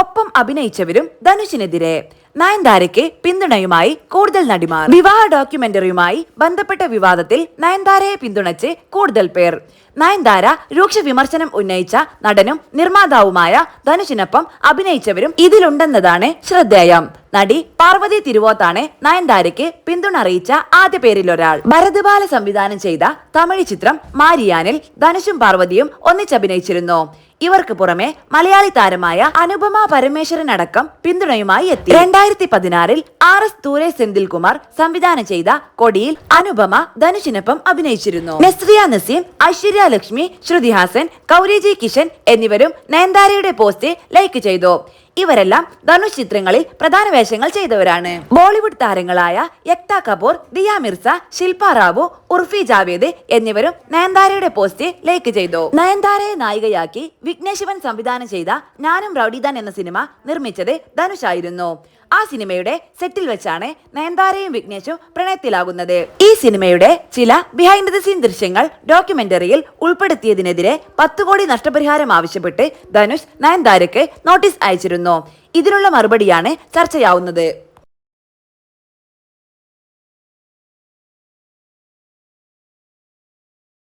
ഒപ്പം അഭിനയിച്ചവരും ധനുഷിനെതിരെ. നയൻതാരയ്ക്ക് പിന്തുണയുമായി കൂടുതൽ നടിമാർ. വിവാഹ ഡോക്യുമെന്ററിയുമായി ബന്ധപ്പെട്ട വിവാദത്തിൽ നയൻതാരയെ പിന്തുണച്ച് കൂടുതൽ പേർ. നയൻതാര രൂക്ഷ വിമർശനം ഉന്നയിച്ച നടനും നിർമ്മാതാവുമായ ധനുഷിനൊപ്പം അഭിനയിച്ചവരും ഇതിലുണ്ടെന്നതാണ് ശ്രദ്ധേയം. നടി പാർവതി തിരുവോത്താണ് നയൻതാരയ്ക്ക് പിന്തുണ അറിയിച്ച ആദ്യ പേരിലൊരാൾ. ഭരത് ബാല സംവിധാനം ചെയ്ത തമിഴ് ചിത്രം മാരിയാനിൽ ധനുഷും പാർവതിയും ഒന്നിച്ചഭിനയിച്ചിരുന്നു. ഇവർക്ക് പുറമെ മലയാളി താരമായ അനുപമ പരമേശ്വരൻ അടക്കം പിന്തുണയുമായി എത്തി. 2016 RS തൂരെ സെന്തിൽകുമാർ സംവിധാനം ചെയ്ത കൊടിയിൽ അനുപമ ധനുഷിനൊപ്പം അഭിനയിച്ചിരുന്നു. നസ്രിയ നസീം, ഐശ്വര്യ ലക്ഷ്മി, ശ്രുതി ഹാസൻ, കൗരിജി കിഷൻ എന്നിവരും നയൻതാരയുടെ പോസ്റ്റ് ലൈക്ക് ചെയ്തു. ഇവരെല്ലാം ധനുഷ് ചിത്രങ്ങളിൽ പ്രധാന വേഷങ്ങൾ ചെയ്തവരാണ്. ബോളിവുഡ് താരങ്ങളായ യക്ത കപൂർ, ദിയ മിർസ, ശില്പ റാവു, ഉർഫി ജാവേദ് എന്നിവരും നയൻതാരയുടെ പോസ്റ്റ് ലൈക്ക് ചെയ്തു. നയൻതാരയെ നായികയാക്കി വിഘ്നേഷ് ശിവൻ സംവിധാനം ചെയ്ത ഞാനും റൗഡിദാൻ എന്ന സിനിമ നിർമ്മിച്ചത് ധനുഷ് ആയിരുന്നു. ആ സിനിമയുടെ സെറ്റിൽ വെച്ചാണ് നയൻതാരയും വിഘ്നേഷും പ്രണയത്തിലാകുന്നത്. ഈ സിനിമയുടെ ചില ബിഹൈൻഡ് ദ സീൻ ദൃശ്യങ്ങൾ ഡോക്യുമെന്ററിയിൽ ഉൾപ്പെടുത്തിയതിനെതിരെ 10 കോടി നഷ്ടപരിഹാരം ആവശ്യപ്പെട്ട് ധനുഷ് നയൻതാരയ്ക്ക് നോട്ടീസ് അയച്ചിരുന്നു. ഇതിനുള്ള മറുപടിയാണ് ചർച്ചയാവുന്നത്.